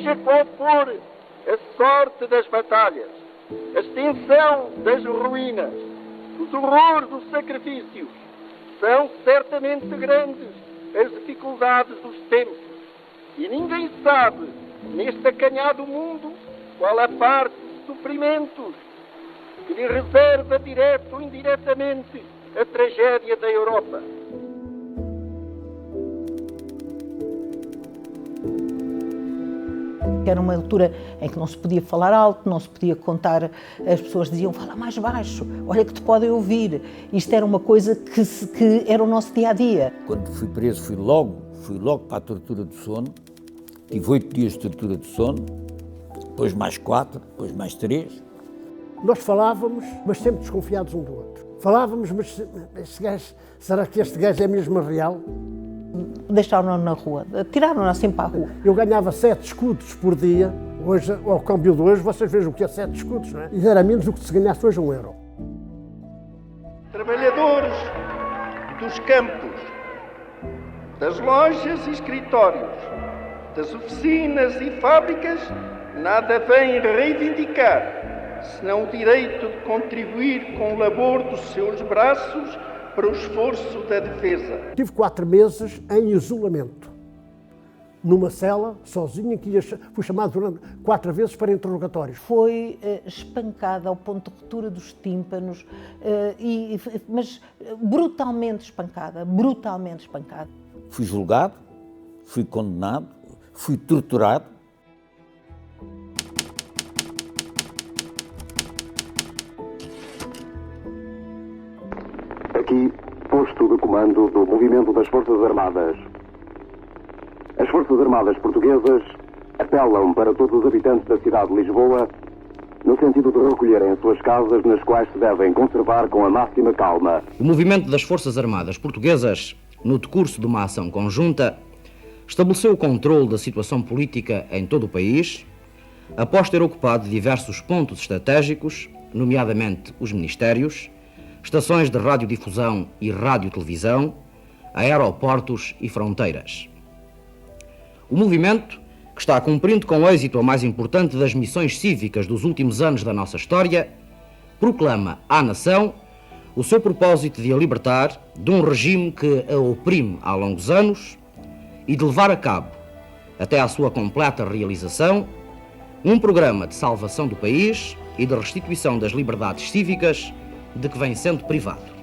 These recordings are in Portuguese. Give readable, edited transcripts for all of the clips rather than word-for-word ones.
seja qual for a sorte das batalhas, a extensão das ruínas, os horrores dos sacrifícios, são certamente grandes as dificuldades dos tempos. E ninguém sabe, neste acanhado mundo, qual a parte de sofrimentos que lhe reserva, direto ou indiretamente, a tragédia da Europa. Era uma altura em que não se podia falar alto, não se podia contar, as pessoas diziam, fala mais baixo, olha que te podem ouvir. Isto era uma coisa que era o nosso dia-a-dia. Quando fui preso, fui logo para a tortura do sono, tive 8 dias de tortura do sono, depois mais 4, depois mais 3. Nós falávamos, mas sempre desconfiados um do outro. Falávamos, mas este gajo, será que este gajo é mesmo real? Deixaram-nos na rua, tiraram-nos assim para a rua. Eu ganhava 7 escudos por dia, hoje, ao câmbio de hoje, vocês vejam o que é 7 escudos, não é? E era menos do que se ganhasse hoje €1. Trabalhadores dos campos, das lojas e escritórios, das oficinas e fábricas, nada vêm reivindicar, senão o direito de contribuir com o labor dos seus braços para o esforço da defesa. Tive 4 meses em isolamento, numa cela, sozinho, que fui chamado durante 4 vezes para interrogatórios. Foi espancada ao ponto de ruptura dos tímpanos, mas brutalmente espancada, brutalmente espancada. Fui julgado, fui condenado, fui torturado. Aqui, posto de comando do movimento das Forças Armadas. As Forças Armadas portuguesas apelam para todos os habitantes da cidade de Lisboa no sentido de recolherem as suas casas, nas quais se devem conservar com a máxima calma. O movimento das Forças Armadas portuguesas, no decurso de uma ação conjunta, estabeleceu o controle da situação política em todo o país, após ter ocupado diversos pontos estratégicos, nomeadamente os ministérios, estações de radiodifusão e radiotelevisão, aeroportos e fronteiras. O movimento, que está cumprindo com êxito a mais importante das missões cívicas dos últimos anos da nossa história, proclama à nação o seu propósito de a libertar de um regime que a oprime há longos anos e de levar a cabo, até à sua completa realização, um programa de salvação do país e de restituição das liberdades cívicas de que vem sendo privado. –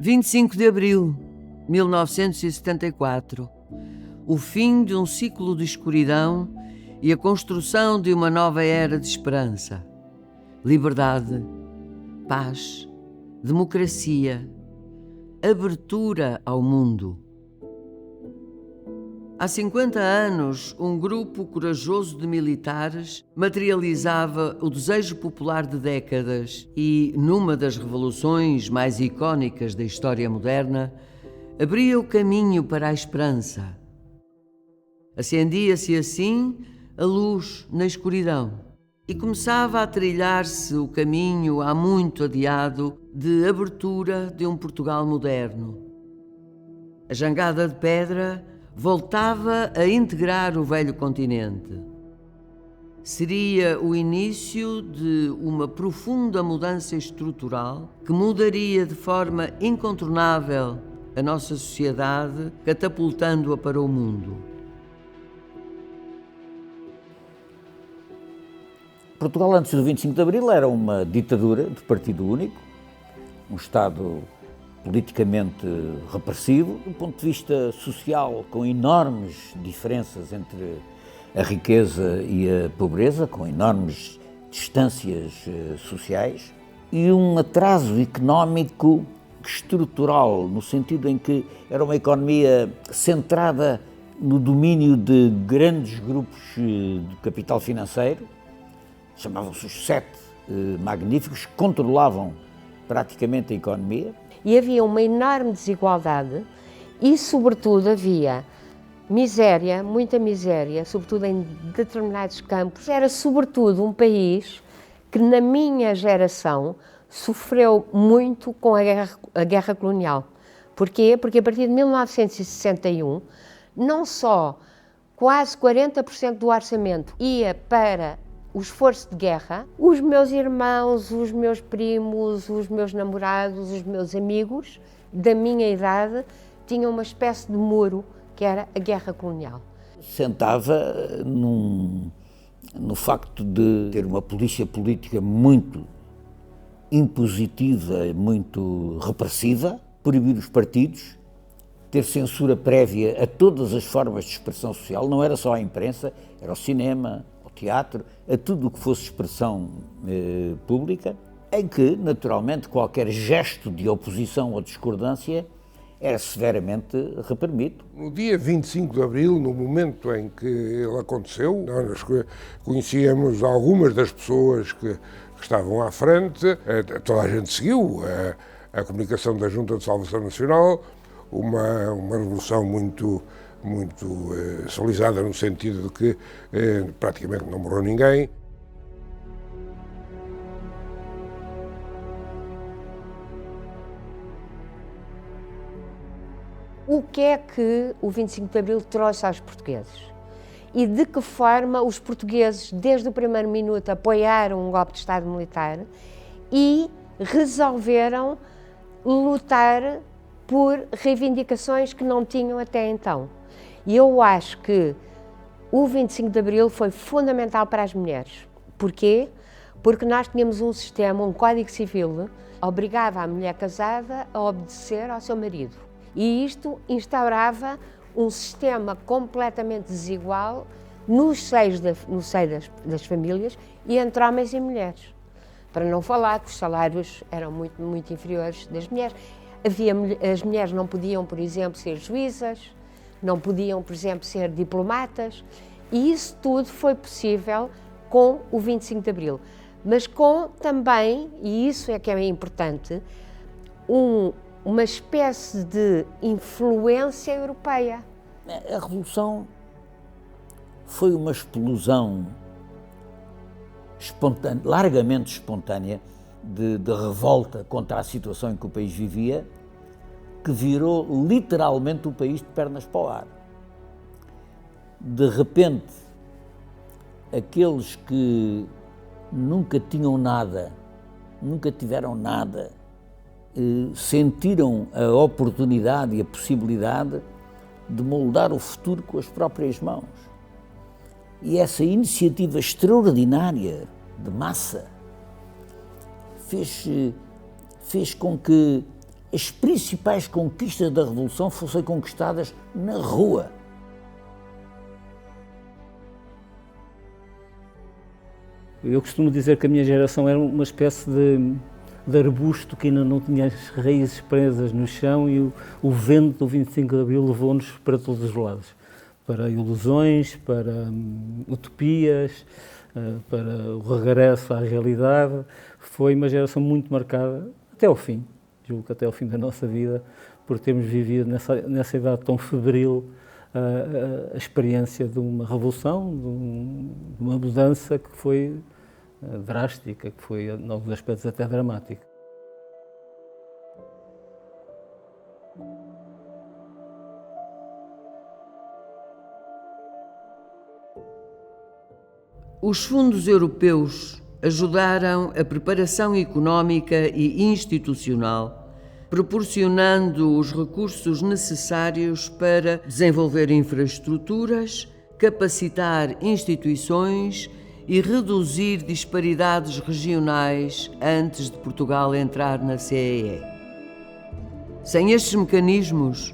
25 de abril de 1974. O fim de um ciclo de escuridão e a construção de uma nova era de esperança. Liberdade, paz, democracia, abertura ao mundo. Há 50 anos, um grupo corajoso de militares materializava o desejo popular de décadas e, numa das revoluções mais icónicas da história moderna, abria o caminho para a esperança. Acendia-se assim a luz na escuridão e começava a trilhar-se o caminho há muito adiado de abertura de um Portugal moderno. A jangada de pedra voltava a integrar o velho continente. Seria o início de uma profunda mudança estrutural que mudaria de forma incontornável a nossa sociedade, catapultando-a para o mundo. Portugal, antes do 25 de Abril, era uma ditadura de partido único, um Estado politicamente repressivo, do ponto de vista social, com enormes diferenças entre a riqueza e a pobreza, com enormes distâncias sociais, e um atraso económico estrutural, no sentido em que era uma economia centrada no domínio de grandes grupos de capital financeiro, chamavam-se os 7 magníficos, que controlavam praticamente a economia. E havia uma enorme desigualdade e, sobretudo, havia miséria, muita miséria, sobretudo em determinados campos. Era, sobretudo, um país que, na minha geração, sofreu muito com a guerra colonial, Porquê? Porque a partir de 1961, não só quase 40% do orçamento ia para o esforço de guerra, os meus irmãos, os meus primos, os meus namorados, os meus amigos da minha idade tinham uma espécie de muro que era a guerra colonial. Sentava no facto de ter uma polícia política muito impositiva, muito repressiva, proibir os partidos, ter censura prévia a todas as formas de expressão social, não era só a imprensa, era o cinema, o teatro, a tudo o que fosse expressão pública, em que, naturalmente, qualquer gesto de oposição ou discordância era severamente reprimido. No dia 25 de Abril, no momento em que ele aconteceu, nós conhecíamos algumas das pessoas que estavam à frente, toda a gente seguiu a comunicação da Junta de Salvação Nacional, uma revolução muito solizada no sentido de que praticamente não morreu ninguém. O que é que o 25 de Abril trouxe aos portugueses? E de que forma os portugueses, desde o primeiro minuto, apoiaram um golpe de Estado militar e resolveram lutar por reivindicações que não tinham até então. E eu acho que o 25 de Abril foi fundamental para as mulheres. Porquê? Porque nós tínhamos um sistema, um Código Civil, que obrigava a mulher casada a obedecer ao seu marido. E isto instaurava um sistema completamente desigual no seio das famílias e entre homens e mulheres. Para não falar que os salários eram muito inferiores das mulheres. As mulheres não podiam, por exemplo, ser juízas, não podiam, por exemplo, ser diplomatas, e isso tudo foi possível com o 25 de Abril. Mas com também, e isso é que é importante, uma espécie de influência europeia. A Revolução foi uma explosão espontânea, largamente espontânea, de revolta contra a situação em que o país vivia, que virou literalmente o país de pernas para o ar. De repente, aqueles que nunca tinham nada, nunca tiveram nada, sentiram a oportunidade e a possibilidade de moldar o futuro com as próprias mãos. E essa iniciativa extraordinária de massa fez com que as principais conquistas da Revolução fossem conquistadas na rua. Eu costumo dizer que a minha geração era uma espécie de arbusto que ainda não tinha as raízes presas no chão, e o vento do 25 de Abril levou-nos para todos os lados. Para ilusões, para utopias, para o regresso à realidade. Foi uma geração muito marcada até ao fim, julgo que até ao fim da nossa vida, por termos vivido nessa idade tão febril a experiência de uma revolução, de uma mudança que foi drástica, que foi, em alguns aspectos, até dramática. Os fundos europeus ajudaram a preparação económica e institucional, proporcionando os recursos necessários para desenvolver infraestruturas, capacitar instituições e reduzir disparidades regionais antes de Portugal entrar na CEE. Sem estes mecanismos,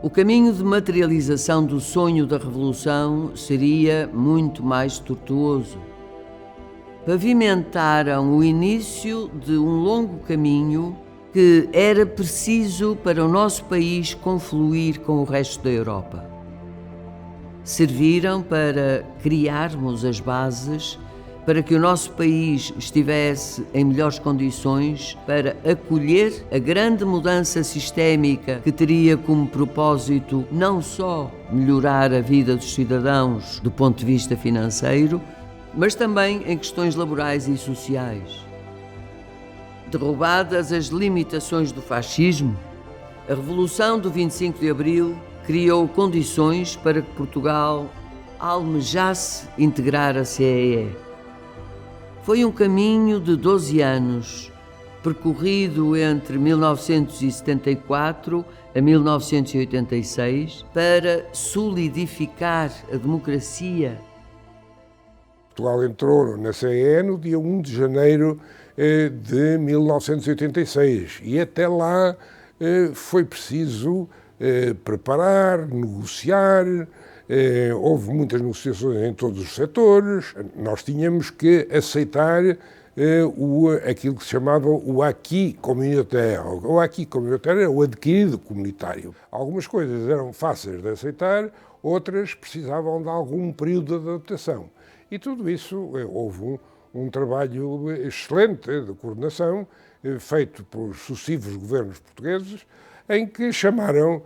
o caminho de materialização do sonho da Revolução seria muito mais tortuoso. Pavimentaram o início de um longo caminho que era preciso para o nosso país confluir com o resto da Europa. Serviram para criarmos as bases para que o nosso país estivesse em melhores condições para acolher a grande mudança sistémica que teria como propósito não só melhorar a vida dos cidadãos do ponto de vista financeiro, mas também em questões laborais e sociais. Derrubadas as limitações do fascismo, A Revolução do 25 de Abril criou condições para que Portugal almejasse integrar a CEE. Foi um caminho de 12 anos, percorrido entre 1974 a 1986, para solidificar a democracia. Portugal entrou na CEE no dia 1 de janeiro de 1986 e até lá foi preciso preparar, negociar, houve muitas negociações em todos os setores, nós tínhamos que aceitar aquilo que se chamava o acquis communautaire. O acquis communautaire é o adquirido comunitário. Algumas coisas eram fáceis de aceitar, outras precisavam de algum período de adaptação. E tudo isso, houve um trabalho excelente de coordenação feito pelos sucessivos governos portugueses, em que chamaram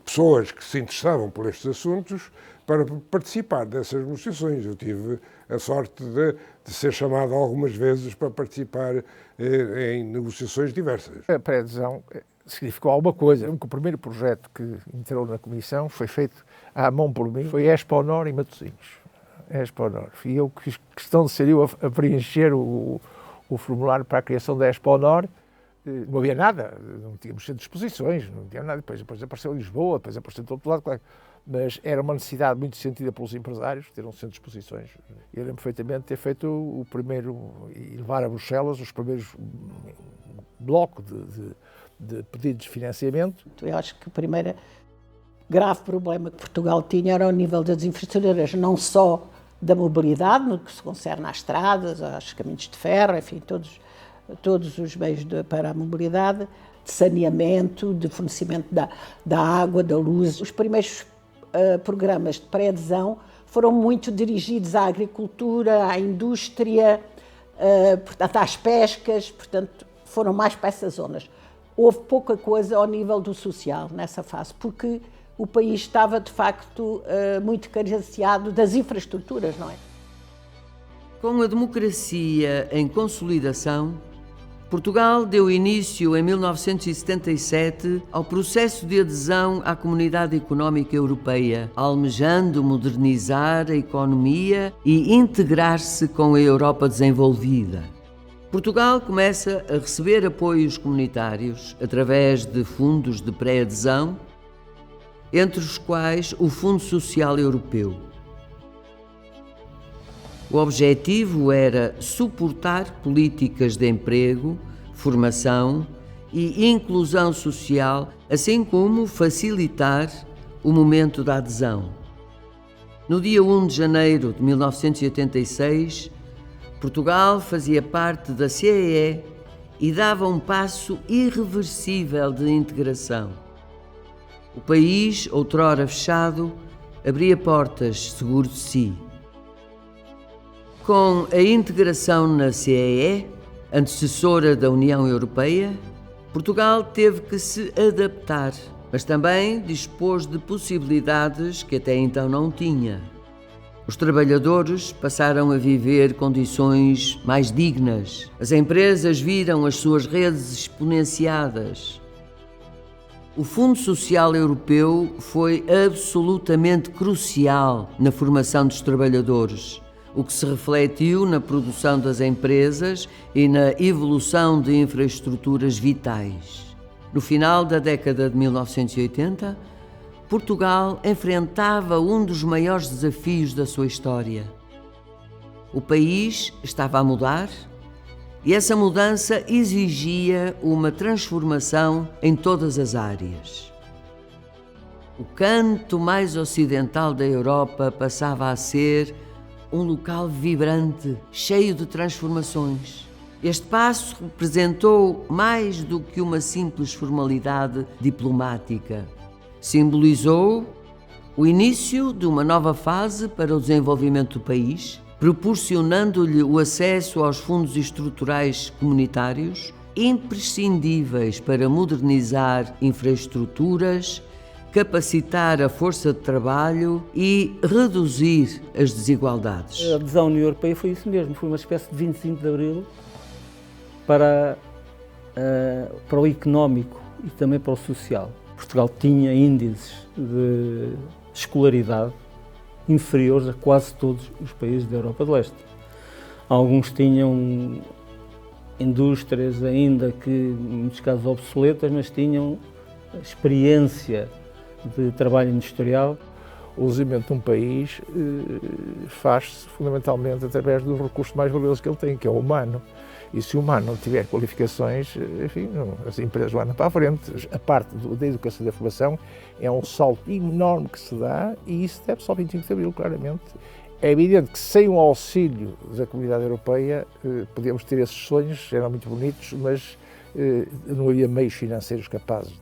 pessoas que se interessavam por estes assuntos para participar dessas negociações. Eu tive a sorte de ser chamado algumas vezes para participar em negociações diversas. A pré-adesão significou alguma coisa. O primeiro projeto que entrou na Comissão foi feito à mão por mim, foi Expo Honor em Matosinhos. Expo Honor. E eu fiz questão de ser eu a preencher o formulário para a criação da Expo Honor. Não havia nada, não tínhamos centro de exposições, não tinha nada. Depois apareceu em Lisboa, depois apareceu em todo lado, claro. Mas era uma necessidade muito sentida pelos empresários ter um centro de exposições. Eu lembro perfeitamente de ter feito o primeiro, e levar a Bruxelas os primeiros blocos de pedidos de financiamento. Eu acho que o primeiro grave problema que Portugal tinha era ao nível das infraestruturas, não só da mobilidade, no que se concerne às estradas, aos caminhos de ferro, enfim, todos os meios para a mobilidade, de saneamento, de fornecimento da água, da luz. Os primeiros programas de pré-adesão foram muito dirigidos à agricultura, à indústria, portanto, às pescas, portanto, foram mais para essas zonas. Houve pouca coisa ao nível do social nessa fase, porque o país estava, de facto, muito carenciado das infraestruturas, não é? Com a democracia em consolidação, Portugal deu início, em 1977, ao processo de adesão à Comunidade Económica Europeia, almejando modernizar a economia e integrar-se com a Europa desenvolvida. Portugal começa a receber apoios comunitários através de fundos de pré-adesão, entre os quais o Fundo Social Europeu. O objetivo era suportar políticas de emprego, formação e inclusão social, assim como facilitar o momento da adesão. No dia 1 de janeiro de 1986, Portugal fazia parte da CEE e dava um passo irreversível de integração. O país, outrora fechado, abria portas seguro de si. Com a integração na CEE, antecessora da União Europeia, Portugal teve que se adaptar, mas também dispôs de possibilidades que até então não tinha. Os trabalhadores passaram a viver condições mais dignas. As empresas viram as suas redes exponenciadas. O Fundo Social Europeu foi absolutamente crucial na formação dos trabalhadores, o que se refletiu na produção das empresas e na evolução de infraestruturas vitais. No final da década de 1980, Portugal enfrentava um dos maiores desafios da sua história. O país estava a mudar e essa mudança exigia uma transformação em todas as áreas. O canto mais ocidental da Europa passava a ser um local vibrante, cheio de transformações. Este passo representou mais do que uma simples formalidade diplomática. Simbolizou o início de uma nova fase para o desenvolvimento do país, proporcionando-lhe o acesso aos fundos estruturais comunitários, imprescindíveis para modernizar infraestruturas, capacitar a força de trabalho e reduzir as desigualdades. A adesão à União Europeia foi isso mesmo, foi uma espécie de 25 de Abril para o económico e também para o social. Portugal tinha índices de escolaridade inferiores a quase todos os países da Europa do Leste. Alguns tinham indústrias ainda que, em muitos casos, obsoletas, mas tinham experiência de trabalho industrial. O desenvolvimento de um país faz-se fundamentalmente através dos recursos mais valiosos que ele tem, que é o humano. E se o humano não tiver qualificações, enfim, as empresas vão andar para a frente. A parte da educação e da formação é um salto enorme que se dá e isso deve-se ao 25 de Abril, claramente. É evidente que sem o auxílio da Comunidade Europeia podíamos ter esses sonhos, eram muito bonitos, mas não havia meios financeiros capazes.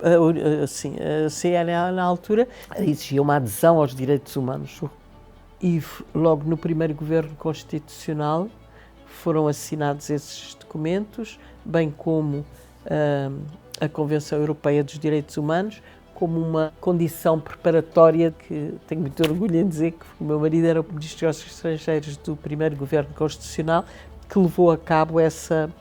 A CNA, na altura, exigia uma adesão aos direitos humanos e logo no primeiro governo constitucional foram assinados esses documentos, bem como a Convenção Europeia dos Direitos Humanos, como uma condição preparatória, que tenho muito orgulho em dizer que o meu marido era o Ministro dos Negócios Estrangeiros do primeiro governo constitucional, que levou a cabo essa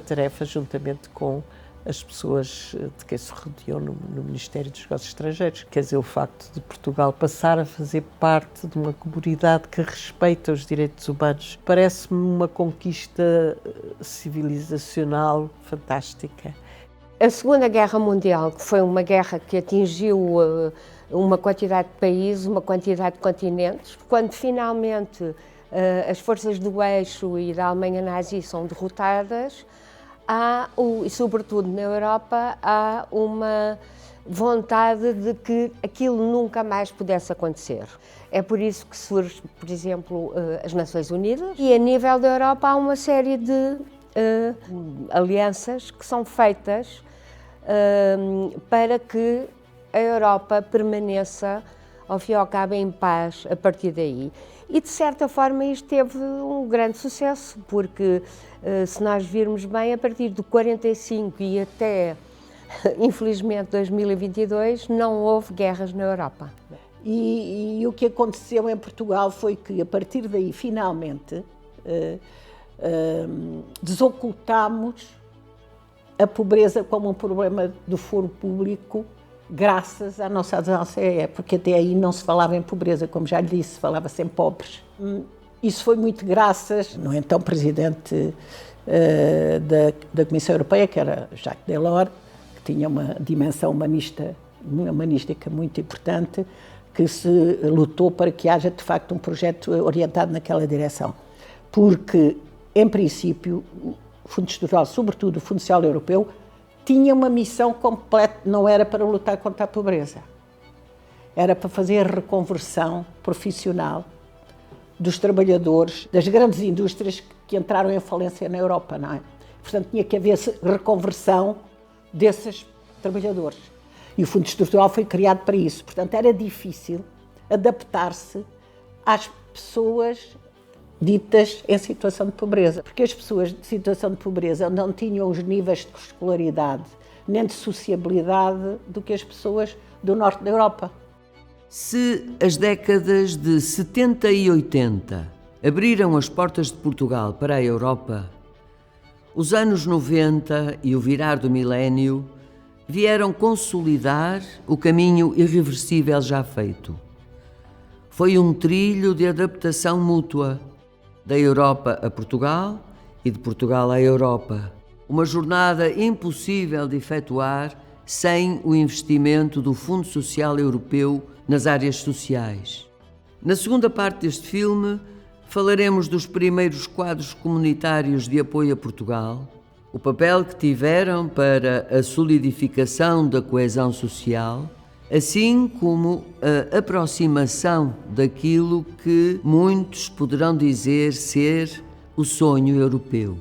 tarefa juntamente com as pessoas de quem se rodeou no Ministério dos Negócios Estrangeiros. Quer dizer, o facto de Portugal passar a fazer parte de uma comunidade que respeita os direitos humanos parece-me uma conquista civilizacional fantástica. A Segunda Guerra Mundial, que foi uma guerra que atingiu uma quantidade de países, uma quantidade de continentes, quando finalmente as forças do eixo e da Alemanha nazi são derrotadas, e sobretudo na Europa, há uma vontade de que aquilo nunca mais pudesse acontecer. É por isso que surge, por exemplo, as Nações Unidas, e a nível da Europa há uma série de alianças que são feitas para que a Europa permaneça, ao fim e ao cabo, em paz a partir daí. E, de certa forma, isto teve um grande sucesso, porque, se nós virmos bem, a partir de 45 e até, infelizmente, 2022, não houve guerras na Europa. E o que aconteceu em Portugal foi que, a partir daí, finalmente, desocultámos a pobreza como um problema do foro público, graças à nossa adesão à CEE, porque até aí não se falava em pobreza, como já lhe disse, falava-se em pobres. Isso foi muito graças no então presidente da Comissão Europeia, que era Jacques Delors, que tinha uma dimensão humanística muito importante, que se lutou para que haja, de facto, um projeto orientado naquela direção. Porque, em princípio, o Fundo Estrutural, sobretudo o Fundo Social Europeu, tinha uma missão completa, não era para lutar contra a pobreza, era para fazer a reconversão profissional dos trabalhadores das grandes indústrias que entraram em falência na Europa, não é? Portanto, tinha que haver reconversão desses trabalhadores. E o Fundo Estrutural foi criado para isso. Portanto, era difícil adaptar-se às pessoas ditas em situação de pobreza, porque as pessoas de situação de pobreza não tinham os níveis de escolaridade nem de sociabilidade do que as pessoas do norte da Europa. Se as décadas de 70 e 80 abriram as portas de Portugal para a Europa, os anos 90 e o virar do milénio vieram consolidar o caminho irreversível já feito. Foi um trilho de adaptação mútua, da Europa a Portugal e de Portugal à Europa. Uma jornada impossível de efetuar sem o investimento do Fundo Social Europeu nas áreas sociais. Na segunda parte deste filme, falaremos dos primeiros quadros comunitários de apoio a Portugal, o papel que tiveram para a solidificação da coesão social, assim como a aproximação daquilo que muitos poderão dizer ser o sonho europeu.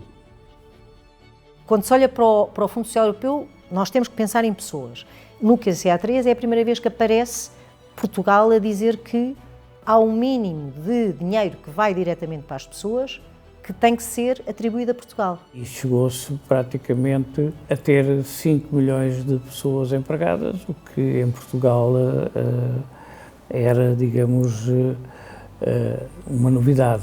Quando se olha para o Fundo Social Europeu, nós temos que pensar em pessoas. No QCA3 é a primeira vez que aparece Portugal a dizer que há um mínimo de dinheiro que vai diretamente para as pessoas que tem que ser atribuído a Portugal. E chegou-se praticamente a ter 5 milhões de pessoas empregadas, o que em Portugal era, digamos, uma novidade.